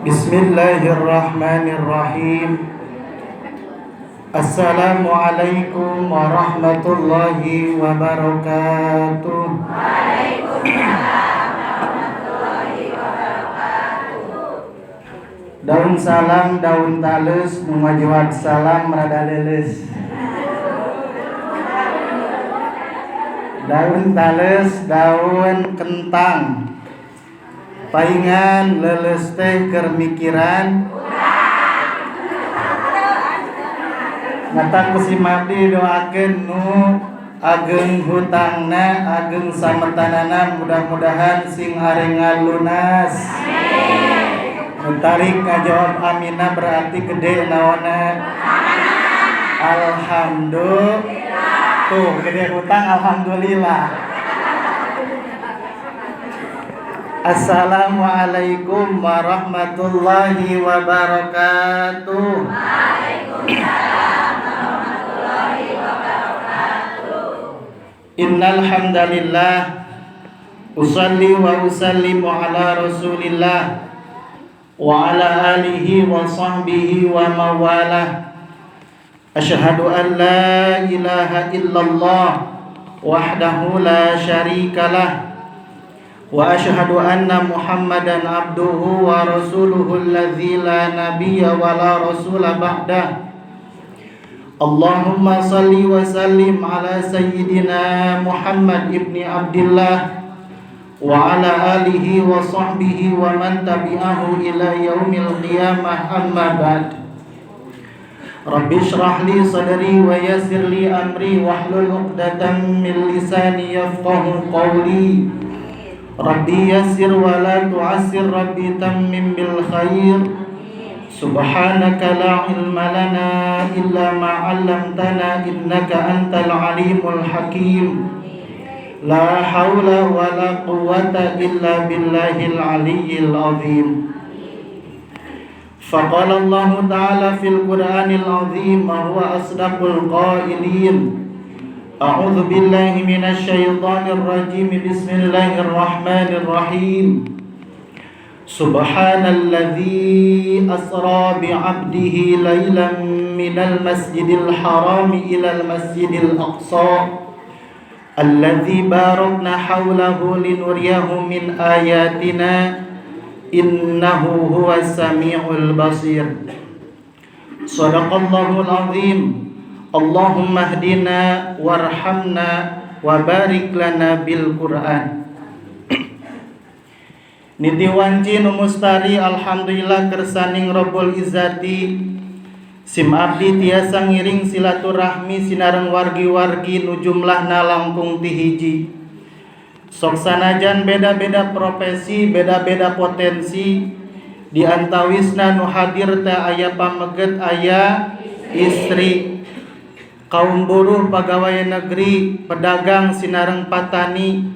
Bismillahirrahmanirrahim. Assalamualaikum warahmatullahi wabarakatuh. Daun salam, daun talus, mengajuat salam rada leles. Daun talus, daun kentang. Paingan leles teh keur mikiran. Ngata ku si Mabdi doakeun nu ageng hutangna, ageng sametanana mudah-mudahan sing arengan lunas. Tarik ngajawab aminah berarti gede naona. Alhamdulillah. Tuh gede hutang alhamdulillah. Assalamualaikum warahmatullahi wabarakatuh. Waalaikumsalam warahmatullahi wabarakatuh. Innal hamdalillah usalli wa usallimu ala Rasulillah wa ala alihi wa sahbihi wa mawalah. Asyhadu an la ilaha illallah wahdahu la syarikalah wa asyhadu anna Muhammadan abduhu wa rasuluhu alladzi la nabiyya wa la rasula ba'dah. Allahumma salli wa sallim ala sayyidina Muhammad ibni Abdillah wa ala alihi wa sahbihi wa man tabi'ahu ila yaumil qiyamah, amma ba'd. Rabbi shrah li sadri wa yassir li amri wahlul 'uqdatam min lisani yafqahu qawli. Rabbi yassir wa la tu'assir, Rabbi tammim bil khair. Subhanaka la ilma lana illa ma 'allamtana innaka antal alimul hakim. La haula wa la quwwata illa billahil aliyyil azim. Faqala Allah ta'ala fil Qur'anil azim wa huwa asdaqul qailin. A'udzu billahi minasy syaithanir rajim. Bismillahirrahmanirrahim. Subhanalladzi asra bi 'abdihi lailan minal masjidil harami ilal masjidil aqsa alladzi barakna haulahu linuriyahu min ayatina innahu huwas samiul basir. Shadaqallahul azim. Allahumma hdina warhamna wa barik lana bil Qur'an. Niti wanci nu mustari alhamdulillah kersaning Rabbul Izzati. Sim abdi tiasa ngiring silaturahmi sinareng wargi-wargi nu jumlahna langkung ti hiji. Sok sanajan beda-beda profesi, beda-beda potensi, di antawisna nu hadir teh aya pameget, aya istri, kaum buruh, pegawai negeri, pedagang sinareng patani,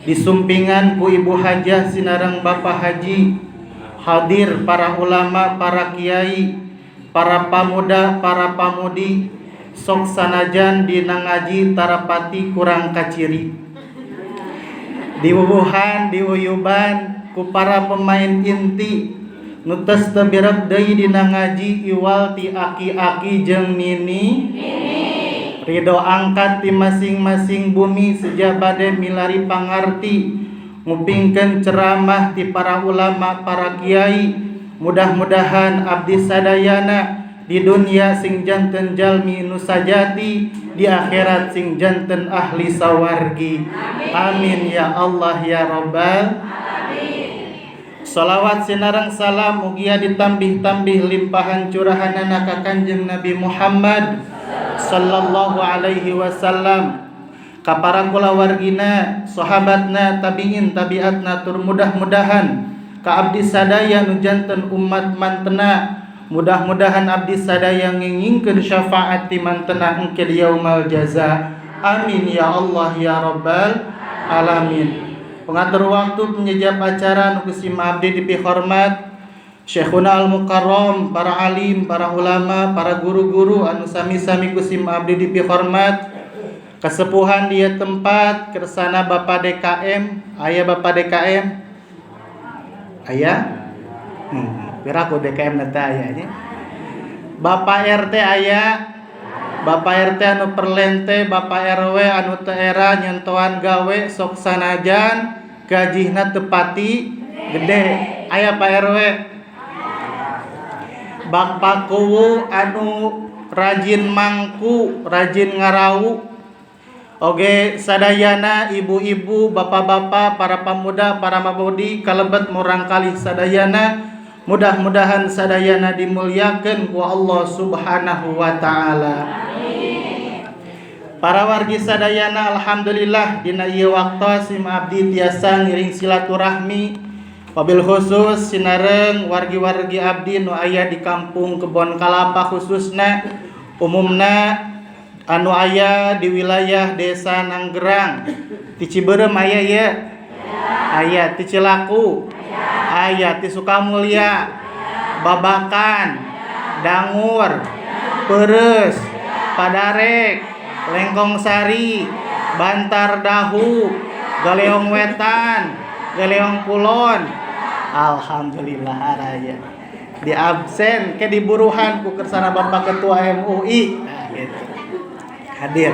disumpingan ku ibu hajah sinareng bapak haji, hadir para ulama, para kiai, para pamuda, para pamudi, sok sanajan dina ngaji tarapati kurang kaciri. Diwuwuhan, diuyuban ku para pemain inti nu tes teu bireb deui dina ngaji iwal ti aki-aki jeung nini. Ridho angkat ti masing-masing bumi seja bade milari pangarti ngupingkeun ceramah ti para ulama, para kiai. Mudah-mudahan abdi sadayana di dunia sing janten jalmi nu sajati, di akhirat sing janten ahli sawargi. Amin ya Allah ya Rabbal alamin. Salawat sinareng salam mugia ditambih-tambih limpahan curahanana ka Kanjeng Nabi Muhammad sallallahu alaihi wasallam, ka para kulawargina, sahabatna, tabi'in, tabi'atna, tur mudah-mudahan ka abdi sadaya nu janten umat mantena. Mudah-mudahan abdi sadaya ngingingkeun syafaat ti mantena engke yaumul jaza. Amin ya Allah ya Rabbal alamin. Pengatur waktu penyejab acara nu kusim abdi dipihormat Syekhuna al-Mukarram, para alim, para ulama, para guru-guru anu sami-sami kusim abdi dipihormat, Kesepuhan dia tempat kersana Bapak DKM, aya Bapak DKM. Aya? Pira ku DKM nata aya nya. Bapak RT aya. Bapak RT anu perlente, Bapak RW anu teu era nyentoan gawe sok sanajan gajihna tepati gede. Aya Pak RW. Bapak kuwu anu rajin mangku, rajin ngarawu. Oge sadayana ibu-ibu, bapak-bapak, para pemuda, para mabodi kalebet murang kalih sadayana. Mudah-mudahan sadayana dimuliakeun ku Allah Subhanahu wa taala. Para wargi sadayana alhamdulillah dina ieu waktu sim abdi tiasa ngiring silaturahmi wabil khusus sinareng wargi-wargi abdi nu aya di kampung Kebon Kalapa khususna umumna anu aya di wilayah Desa Nanggerang. Ti Ciberem aya ye? Aya. Ti Cilaku aya. Ti Sukamulya, Babakan, Dangur, Peureus, Padarek, Lengkong Sari, Bantar Dahu, Galeong Wetan, Galeong Kulon. Alhamdulillah raya. Di absen ke diburuhan ku kersana Bapak Ketua MUI. Nah, gitu. Hadir.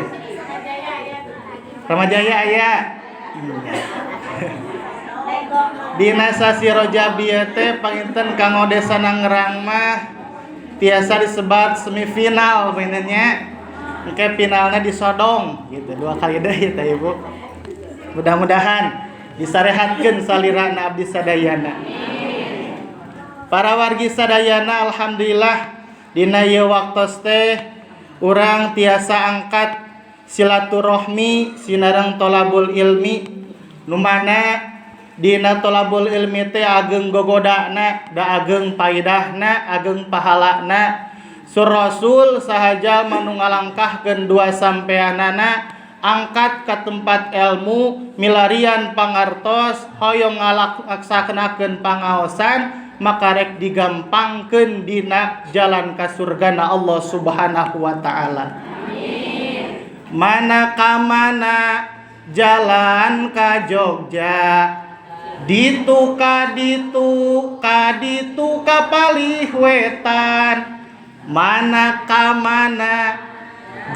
Ramajaya aya. Iya. Dina sasi Rojabieu teh panginten kanggo Desa Nanggerang mah tiasa disebat semifinal mainannya. Engke finalnya disodong gitu. 2 kali deui teh Ibu. Mudah-mudahan disarehatkeun salirana abdi sadayana. Para wargi sadayana alhamdulillah dina ieu waktos teh urang tiasa angkat silaturahmi sinareng tolabul ilmi nu mana dina tolabul ilmi teh ageng gogodana da ageng paidahna ageng pahalana. Sur Rasul sahaja manu ngalangkahkeun 2 sampeanana angkat ka tempat ilmu milarian pangartos hoyong ngalaksakenakeun pangaosan maka rek digampangkeun dina jalan ka surgana Allah Subhanahu wa taala. Mana ka mana jalan ka Jogja ditu ka palih wetan. Mana ka mana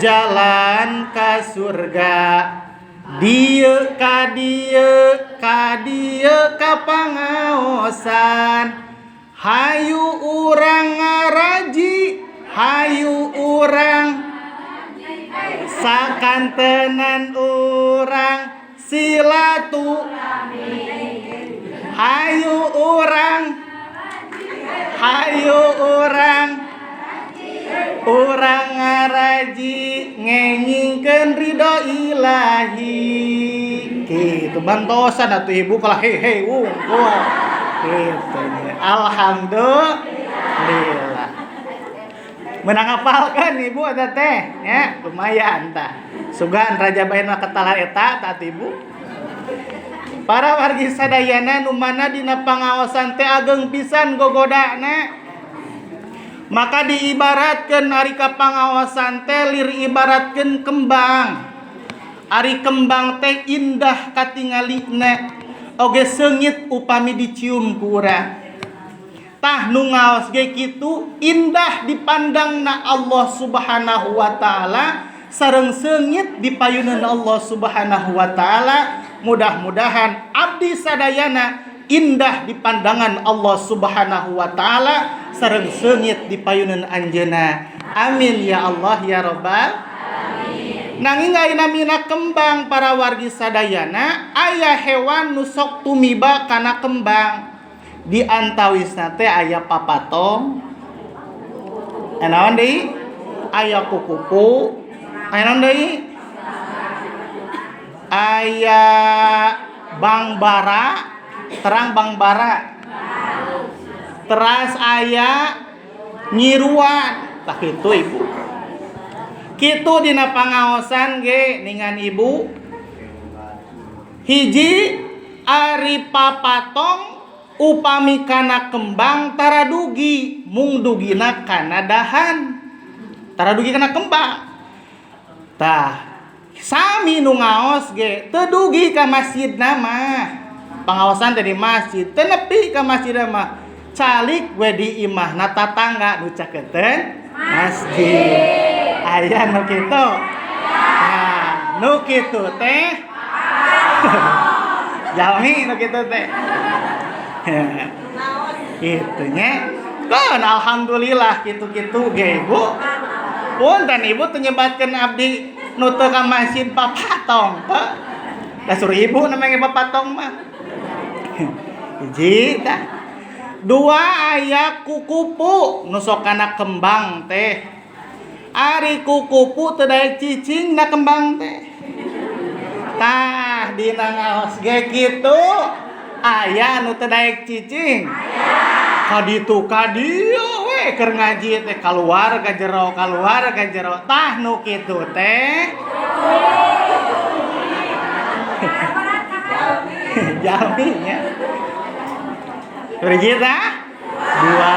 jalan ka surga dieu ka pangaosan. Hayu urang ngaraji, hayu urang sakantenan urang silaturahmi. Hayu urang ngaraji ngenyingkeun ridho ilahi. Kitu bantosan atuh Ibu kalah hei gitu. Alhamdulillah. Menang hafalkeun Ibu eta teh nya lumayan tah. Sugan Raja Baena ketalar eta tah Ibu. Para wargi sadayana nu mana dina pangaosan teh ageng pisan gogodana. Maka diibaratkeun ari ka pangaosan teh lir ibaratkeun kembang. Ari kembang teh indah katingalina oge seungit upami dicium ku urang. Tah nu ngaos ge kitu indah dipandangna Allah Subhanahu wa taala sareng seungit dipayuneun Allah Subhanahu wa taala. Mudah-mudahan abdi sadayana indah di pandangan Allah Subhanahu wa taala sareng seungit dipayuneun anjeunna. Amin ya Allah ya rabbal alamin. Nanging ayeuna mina kembang para wargi sadayana aya hewan nu sok tumiba kana kembang. Di antawisna teh aya papatong. Naon deui? Aya kukupu. Aya naon deui? Aya bangbara. Terang bangbara. Teras aya nyiruan. Tah kitu Ibu. Kitu dina pangaosan ge ningan Ibu. Hiji ari papatong upami kana kembang taradugi mung dugina kana dahan. Taradugi kana kembang. Tah Sami nu ngaos ge teu dugi ka masjidna mah. Pangaosan teh di masjid, teu nepi ka masjidna mah. Calik we di imahna tatangga nu cakeuten masjid. Aya nu kitu. Nah, nu kitu teh. Jalmi nu kitu teh. Kitu nya. Kan alhamdulillah kitu-kitu ge, Bu. Punten ibu teu nyebatkeun abdi nu teu ka masjid papatong teh. Da suruh ibu namanya papatong mah. Hiji tah. Dua aya kukupu nu sok kana kembang teh. Ari kukupu teu daek cicing na kembang teh. Tah dina ngaos ge kitu aya nu teu daek cicing. Kaditu kadieu we keur ngaji teh kaluar ka jero tah nu kitu teh. Jalmi nya. Berjita dua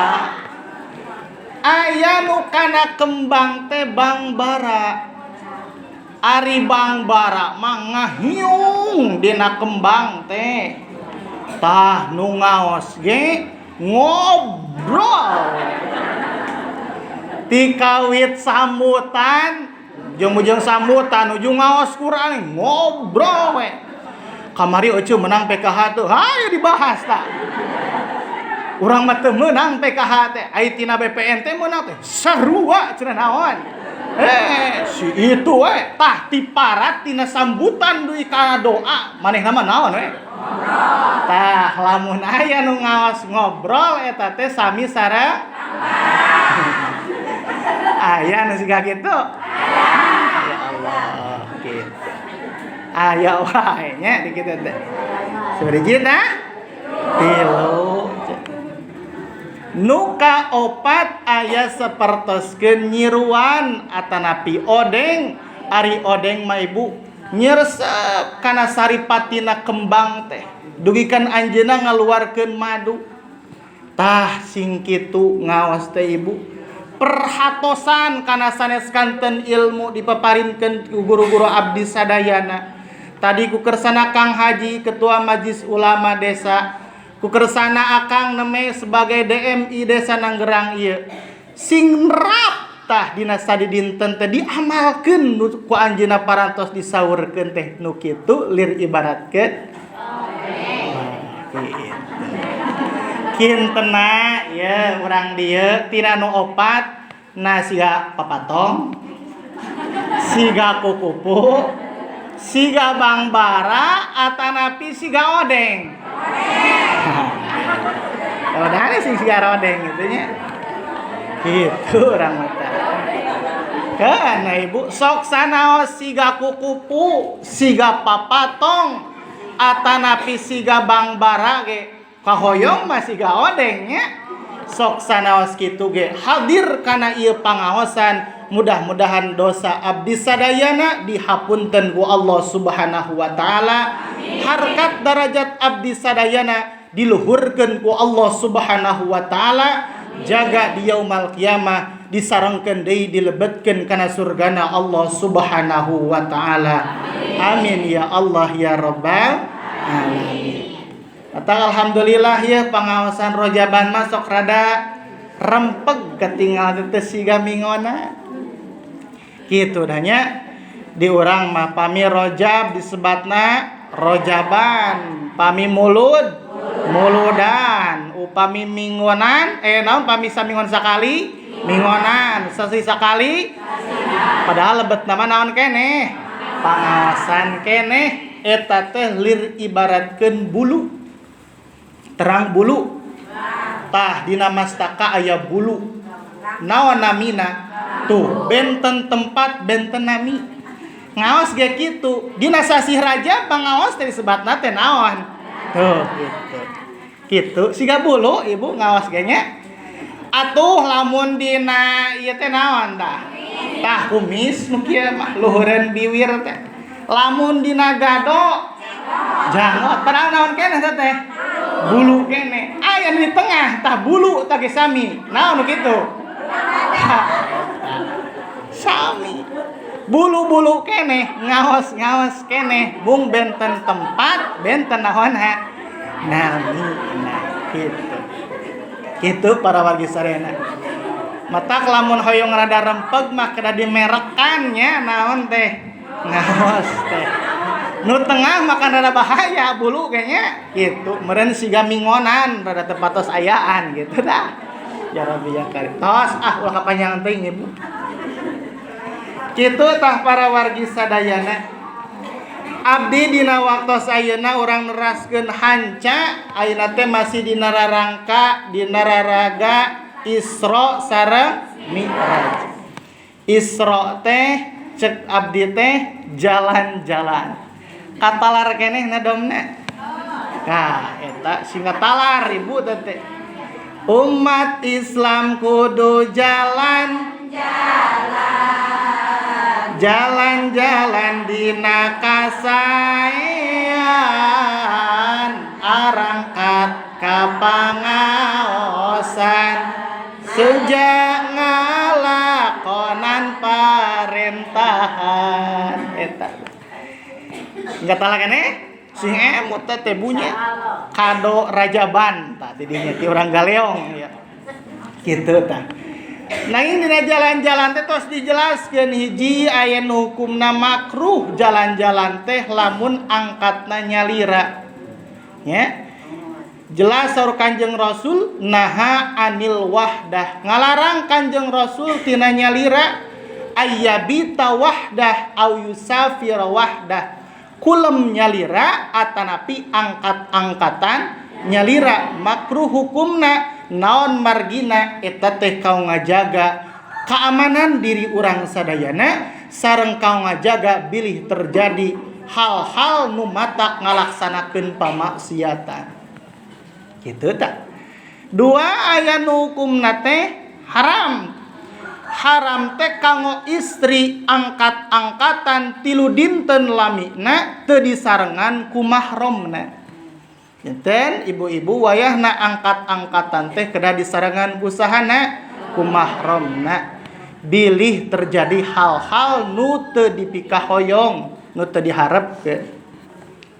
aya nu kana kembang teh bang bara. Ari bang bara mah ngahiung dina kembang teh. Tah nu ngaos ge ngobrol. Ti kawit sambutan jeung sambutan ujung ngaos Quran ngobrol we. Kamari euceum menang PKH teh hayu dibahas tah. Urang mah teu meunang PKH teh, ai tina BPN teh meunang teh sarua cenah naon. Si itu we tah ti parat tina sambutan deui ka doa, manehna mah naon we? Tah lamun aya nu ngaos ngobrol eta teh sami sara. Aya nu siga kitu? Ya Allah, kitu. Aya wae nya di kitu teh. Sabaraha tah? 3. Nuka opat aya sapertoskeun nyiruan atanapi odeng. Ari odeng mah ibu nyeresep kana saripatina kembang teh dugikan anjeunna ngaluarkeun madu. Tah sing kitu ngaos teh ibu perhatosan kana sanes kanten ilmu dipaparinkeun ku guru-guru abdi sadayana. Tadi ku kersana Kang Haji ketua Majelis Ulama Desa, ku kersana Akang Neme sebagai DMI Desa Nanggerang ieu. Sing rap tah dina sadi dinten teh diamalkeun ku anjeunna parantos disaurkeun teh nu kitu lir ibaratkeun. Kintena ya urang dieu tina nu opat na siga papatong, siga kukupu, siga bang bara atanapi siga odeng. Odang sing siga odeng gitu nya. Gitu urang mata. Kan ibu sok sanaos siga kukupu, siga papatong atanapi siga bang bara ge kahoyong mah siga odeng nya. Sok sanaos kitu ge hadir kana ieu pangaosan. Mudah-mudahan dosa abdi sadayana dihapunten ku Allah Subhanahu wa taala. Harkat darajat abdi sadayana diluhurkeun ku Allah Subhanahu wa taala. Jaga di yaumul qiyamah disarengkeun deui dilebetkeun kana surgana Allah Subhanahu wa taala. Amin ya Allah ya rabbal alamin. Alhamdulillah ya pangaosan rojaban masuk rada rempeg ketinggal teh siga mingona. Kitu danya di urang mah pami rojab disebatna rojaban, pami muludan, upami minggonan naon pami samingon sakali minggonan, sasi sakali padahal lebet nama naon keneh pangaosan keneh eta teh lir ibaratkeun bulu terang bulu tah dina mastaka aya bulu naon namina tuh benten tempat benten nami ngaos ge kitu dina sasih raja pangaos teh disebatna teh naon tuh gitu siga bulu ibu ngaos ge nya atuh lamun dina ieu teh naon tah kumis nu kieu mah luhureun biwir teh lamun dina gado jangot padahal naon keneh teh bulu kene aya di tengah tah bulu tah ge sami naon nu kitu sami bulu-bulu keneh ngaos keneh mung benten tempat benten naonna nami gitu para wargi sarena matak lamun hoyong rada rempeg mah kada dimerekannya naon teh ngaos teh nu tengah makan rada bahaya bulu kayaknya gitu meureun siga mingonan rada tepatos ayaan gitu dah ya Rabbi ya Karim tos ulah kapanjangan teuing ibu kitu tah para wargi sadayana abdi dina waktos ayeuna urang neraskeun hanca ayeuna teh masih dina rarangka dina raraga Isra sareng Mi'raj. Isra teh cek abdi teh jalan-jalan katalar keneh na domna nah eta singa talar ibu teh umat Islam kudu jalan-jalan dina kasaean arangkat ka pangaosan sejak ngalakonan parentahan eta enggak talah keneh sing emut teh bunyi kado rajaban tah tidinya ti urang galeong ya kitu tah nanging dina jalan-jalan teh tos dijelaskeun hiji aya nu hukumna makruh jalan-jalan teh lamun angkatna nyalira ya jelas saur Kanjeng Rasul naha anil wahdah ngalarang Kanjeng Rasul tina nyalira ayyabita wahdah au yusafir wahdah kulem nyalira atanapi angkat-angkatan nyalira makruh hukumna naon margina eta teh kau ngajaga keamanan diri urang sadayana sareng kau ngajaga bilih terjadi hal-hal nu matak ngalaksanakeun pamaksiatan kitu tah dua aya nu hukumna teh haram teh kanggo istri angkat-angkatan tilu dinten lamina teu disarengan ku mahromna. Enten ibu-ibu wayahna angkat-angkatan teh kedah disarengan ku sahana ku mahromna. Bilih terjadi hal-hal nu teu dipikahoyong, nu teu diharepkeun.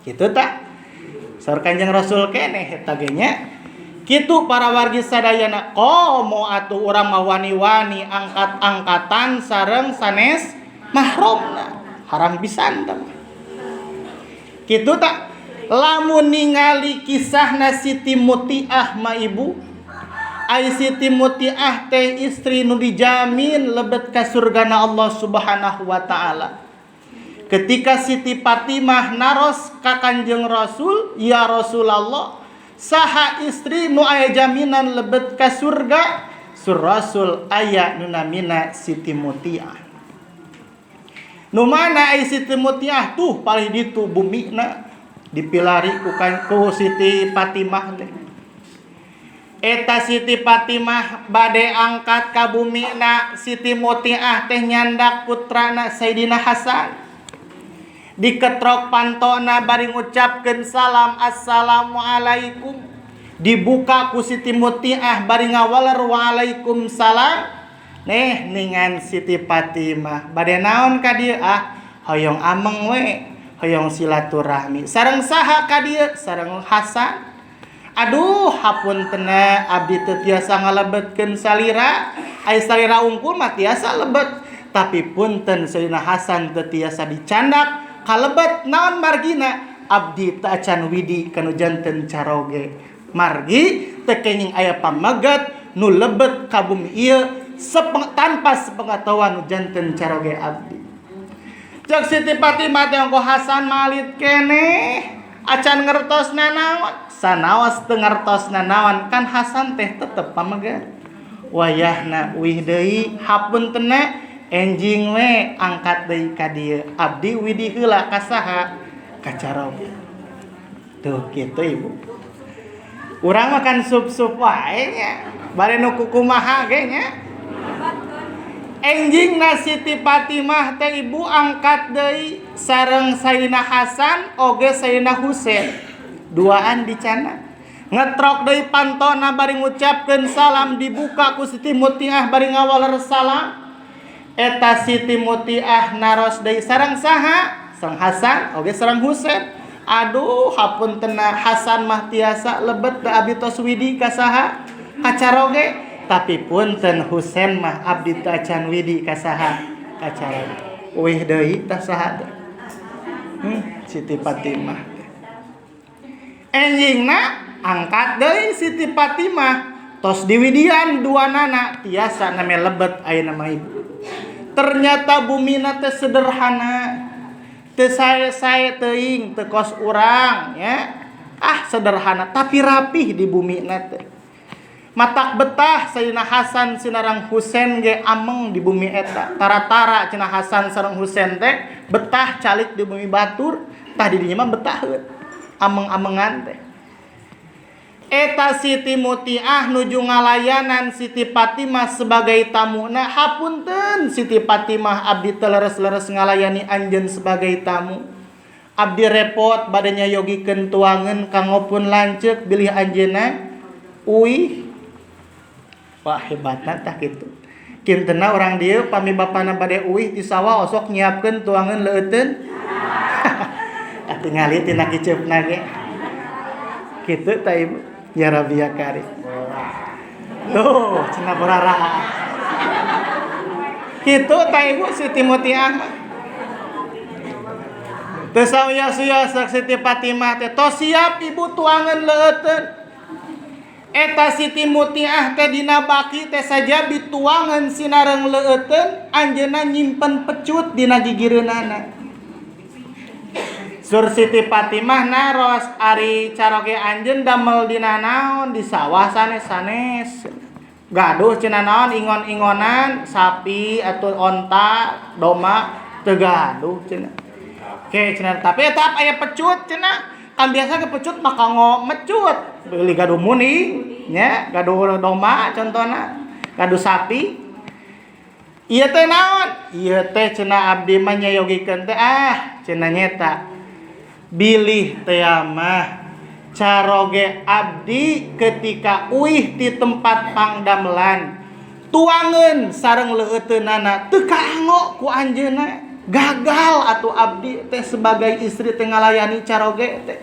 Kitu tah. Saur Kanjeng Rasul keneh eta ge nya. Kitu para wargi sadayana komo atuh urang mah wani-wani angkat-angkatan sareng sanes mahromna. Haram pisan tah. Kitu tah. Lamun ningali kisahna Siti Mutiah mah ibu ai Siti Mutiah teh istri nu dijamin lebet ka surgana Allah Subhanahu wa taala. Ketika Siti Fatimah naros ka Kanjeng Rasul, ya Rasulullah, saha istri nu aya jaminan lebet ka surga? Sur Rasul aya nu namina Siti Mutiah. Nu mana ai Siti Mutiah tuh palih ditu bumina dipilari ku Siti Fatimah teh. Eta Siti Fatimah bade angkat ka bumina Siti Mutiah teh nyandak putrana Sayyidina Hasan. Diketrok pantona bari ngucapkeun salam assalamualaikum. Dibuka ku Siti Mutiah bari ngawaler waalaikumsalam. Neh ningan Siti Fatimah bade naon ka dieu hoyong ameng we. Hoyong silaturahmi sareng saha ka dieu sareng Hasan. Aduh hapuntenna abdi teu tiasa ngalebetkeun salira ai salira unggul mah tiasa lebet tapi punten Sayyidina Hasan teu tiasa dicandak kalebet naon margina abdi teu acan widi kana janten caroge margi teu kenging aya pamegat nu lebet ka bumi ieu tanpa sepengetahuan nu janten caroge abdi. Cek Siti Fatimah teh engko Hasan malit keneh acan ngertosna naon sanaos teu ngertosna naon kan Hasan teh tetep pamegat wayahna uih deui hapuntenna enjing we angkat deui ka dieu abdi widi heula ka saha ka caroge tuh kitu ibu urang makan sup-sup wae nya bare nu kumaha ge nya enjing na Siti Fatimah teh ibu angkat deui sareng Sayyidina Hasan oge Sayyidina Husain duaan dicana ngetrok deui pantona bari ngucapkeun salam dibuka ku Siti Mutiah bari ngawaler salam Eta Siti Mutiah naros deui sareng saha? Sareng Hasan oge sareng Husain. Aduh hapuntenna Hasan mah tiasa lebet da abdi tos widi ka saha? Ka Caroge. Tapi punten Husain mah abdi teu acan widi ka saha? Ka Caroge. Uih deui tah saha teh? Siti Fatimah. Enjingna angkat deui Siti Fatimah. Tos diwidian duanana tiasa name lebet ayeuna mah ibu. Ternyata bumina teh sederhana. Teu sae-sae teuing, teu kos urang ya. Sederhana tapi rapih di bumina teh. Matak betah Sayyidina Hasan sinarang Husain ge ameng di bumi eta. Tara-tara cenah Hasan sareng Husain teh betah calik di bumi batur, tah di dinya mah betah heuh. Ameng-amengan teh. Eta Siti Mutiah nuju ngalayanan Siti Fatimah sebagai tamuna. Hapunten Siti Fatimah abdi teu leres-leres ngalayani anjeun sebagai tamu. Abdi repot bade nyayogikeun tuangeun kanggo pun lanceuk bilih anjeunna uih. Wah hebatna tah kitu. Kinteuna urang dieu pami bapana bade uih ti sawah osok nyiapkeun tuangeun leuteun. Tingali tina kiceupna ge. Kitu tah Ibu. Ya Rabbi ya Karim. Tuh, cenah borara. Kitu tah Ibu Siti Mutiah. Teu sawiya-wiya Siti Fatimah teh tos siap Ibu tuangeun leuteun. Eta Siti Mutiah teh dina baki teh saja bituangeun sinareng leuteun anjeunna nyimpen pecut dina gigireunana. Sur Siti Fatimah naros ari Caroge anjeun damel dina naon di sawah sanes-sanes. Gaduh cenah naon ingon-ingonan sapi atau onta, doma teu gaduh cenah. Oke cenah tapi eta aya pecut cenah. Kan biasa ke pecut mah kanggo mecut. Beli gaduh muni nya, gaduh doma contona, gaduh sapi. Ieu teh naon? Ieu teh cenah abdi mah nyayogikeun teh cenah nyeta. Bilih teh mah Caroge abdi ketika uih di tempat pangdamelan tuangeun sareng leuteunana teu kaanggo ku anjeunna gagal atuh abdi teh sebagai istri teh ngalayani Caroge teh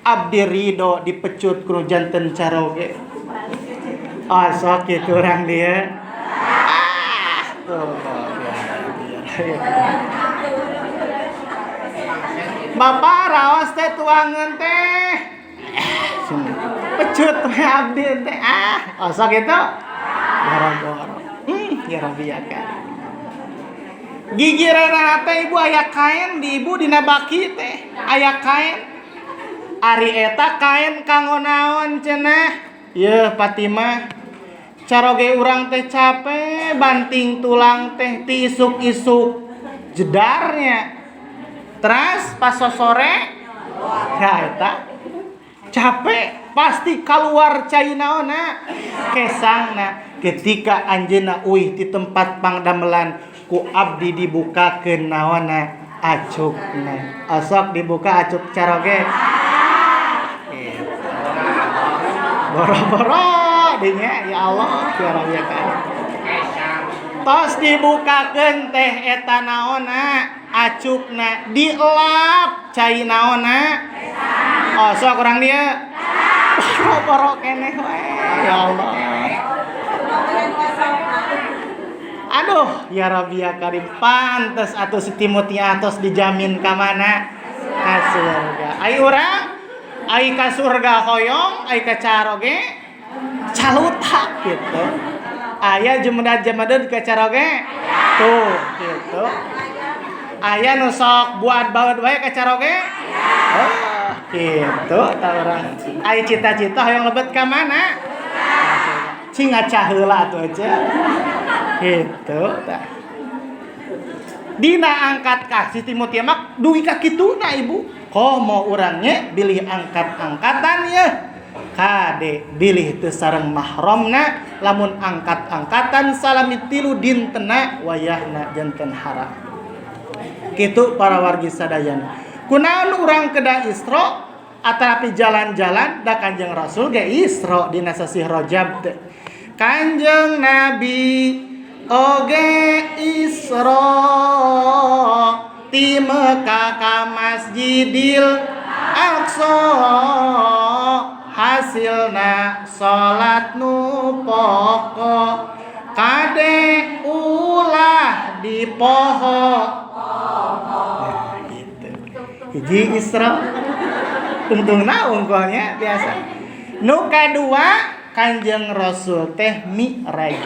abdi ridho dipecut ku janten Caroge. Sok kitu urang dia. Tuh. Bapak raos teh tuangeun teh. Pecut we abdi teh. Osok itu. Goro-goro. Ya Rabbi ya Karim. Gigireunana teh Ibu aya kain di Ibu dina baki teh. Aya kain. Ari eta kain kanggo naon cenah? Yeuh Fatimah. Caroge urang teh capek banting tulang teh ti isuk-isuk jedarnya. Terus pas sore eta capek pasti keluar cai naonna kesangna ketika anjeunna uih di tempat pangdamelan ku abdi dibukakeun naonna acukna. Osok dibuka acuk Caroge. Boro-boro dinya ya Allah ya Rabbi ya Karim. Tos dibukakeun teh eta naonna acukna dielap cai naonna. Sok urang dia. Boro-boro keneh we ya Allah. Aduh ya Rabbi ya Karim pantes atuh Siti Mutiah tos dijamin ka mana? Ka surga. Ai urang ai ka surga hoyong, ai ka Caroge calutak gitu. Aya jemedat-jemedet ka Caroge. Tuh, gitu. Aya nu sok buat baut wae ka Caroge. Oh, gitu tah urang. Ai cita-cita hoyong lebet ka mana? Cing ngacah heula atuh aja. Gitu tah. Dina angkat ka Siti Mutiah mah duwi ka kituna Ibu. Komo urangnya bilih angkat-angkatan ya. Kade bilih teu sareng mahramna lamun angkat-angkatan salami tilu dintena wayahna janten haram. Kitu para wargi sadayana. Kunaon urang kedah Isra atarapi jalan-jalan da Kanjeng Rasul ge Isra dina sasih Rajab teh. Kanjeng Nabi oge Isra ti Mekah ka Masjidil Aqsa hasilna salat nu pokok kade ulah di poho. Gitu. Hiji Isra tungtungna unggulnya biasa. Nu kadua Kanjeng Rasul teh Mi'raj.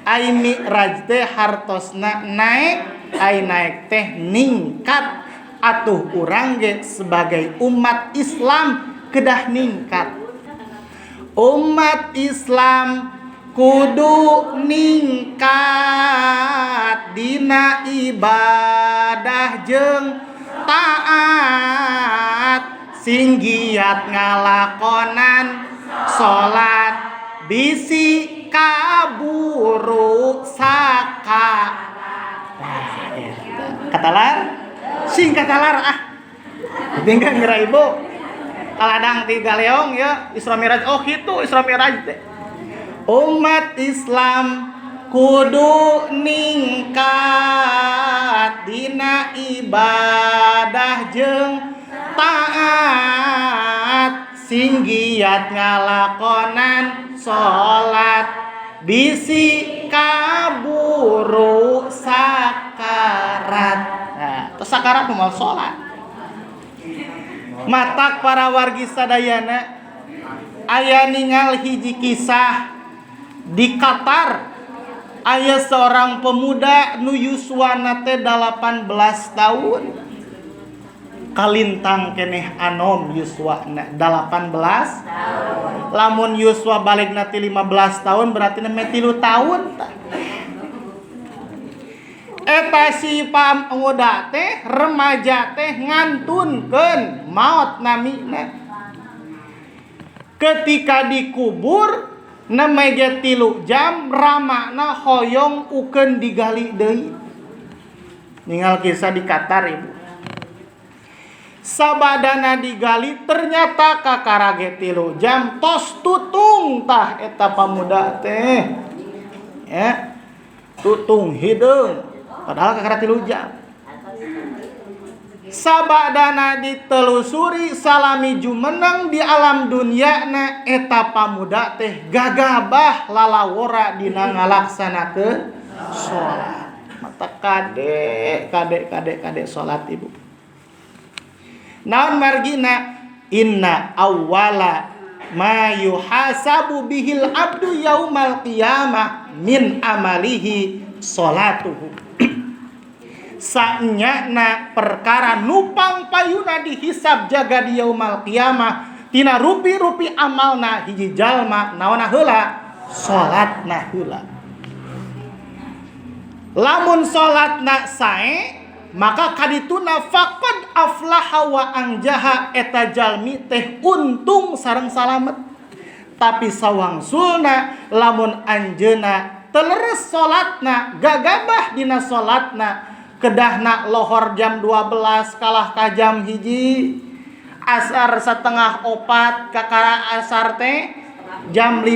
Ai Mi'raj teh hartosna naik, ai naik teh ningkat. Atuh urang ge sebagai umat Islam kedah ningkat. Umat Islam kudu ningkat dina ibadah jeung taat sing giat ngalakonan salat bisi kaburu saka. Katalar sing katalar tinggal ngira ibu kaladang di Galeong ya Isra Miraj. Oh gitu Isra Miraj teh. Umat Islam kudu ningkat dina ibadah jeung taat sing giat ngalakonan salat bisi kaburu sakarat. Nah, terus sakarat moal salat. Matak para wargi sadayana aya ningal hiji kisah di Qatar. Aya seorang pemuda nu yuswana teh 18 tahun. Kalintang keneh anom yuswana 18 tahun. Lamun yuswa balikna ti 15 tahun berarti na 3 tahun tah. Eta si pamuda teh remaja teh ngantunkeun maot namina. Ketika dikubur namanya 3 jam ramana hoyong ukeun digali deui. Ningal kisah di Qatar ibu. Sabadana digali ternyata kakarage 3 jam tos tutung tah eta pamuda teh. Ya. Tutung hideung padahal kakara 3 jam. Sabadana ditelusuri salami jumeneng di alam dunia na eta pamuda teh gagabah lalawora dina ngalaksanakeun salat. Mata kade salat ibu. Naon margina inna awwala ma yuhasabu bihil abdu yaumal qiyamah min amalihi salatuhu. Sanyana perkara nupang payuna dihisab jaga di yaumal qiyamah tina rupi-rupi amalna hiji jalma naonna heula salatna heula. Lamun salatna sae maka kadituna faqad aflaha wa anjaha eta jalmi teh untung sareng salamet. Tapi sawangsulna lamun anjeuna teleres salatna gagabah dina salatna kedahna lohor jam 12 kalah ka jam 1 asar setengah 4 kakara asar teh jam 5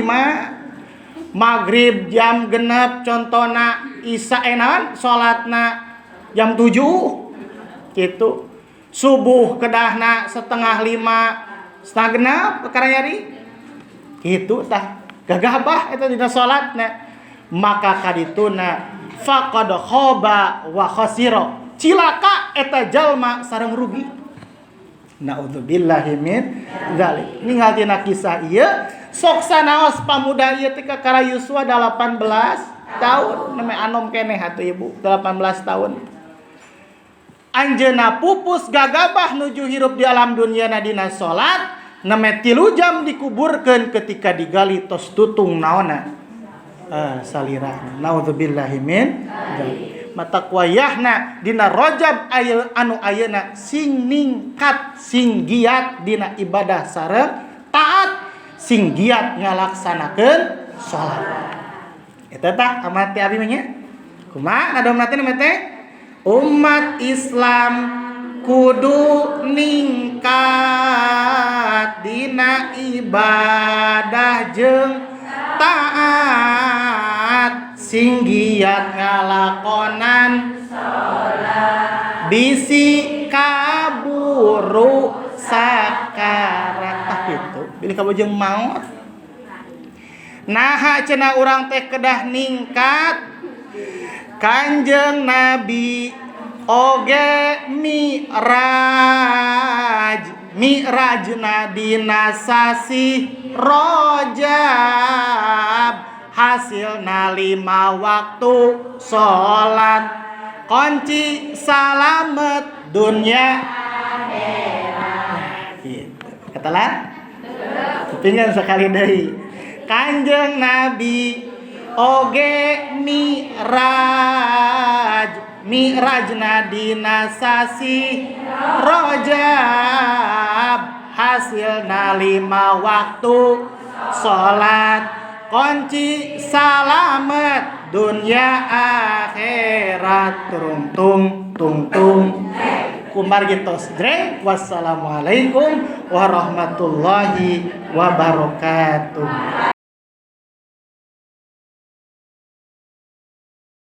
maghrib jam genep contona isya enaon salatna jam 7 gitu subuh kedahna setengah 5 setengah genep kakara nyari gitu tah gagabah eta dina salatna maka kadituna faqad khaba wa khasira cilaka eta jalma sareng rugi. Naudzubillahi min dzalik. Ningal tina kisah ieu sok sanaos pamuda ieu teh kakara yuswa 18 tahun neme anom keneh atuh ibu 18 tahun. Anjeuna pupus gagabah nuju hirup di alam dunia dina salat neme 3 jam dikuburkeun ketika digali tos tutung naonna salira. Naudzubillahi min dzalik. Mata kuayahna dina Rajab anu ayeuna sing ningkat sing giat dina ibadah sareng taat sing giat ngalaksanakeun salat. Eta tah amati abi mah nya. Kumaha ngadomna teh teh umat Islam kudu ningkat dina ibadah jeung taat sing giat ngalakonan bisi kaburu sakarat itu bilih kabujeng maut. Naha cenah urang teh kedah ningkat Kanjeng Nabi oge mi'rajna dina sasi Rajab hasilna 5 waktu salat kunci salamet dunya akhirat gitu. Katalah kepingan sekali deui Kanjeng Nabi oge mi'rajna dina sasi Rajab hasilna 5 waktu salat kunci salamet dunya akhirat tung kumbar gitu jreng. Wassalamualaikum warahmatullahi wabarakatuh.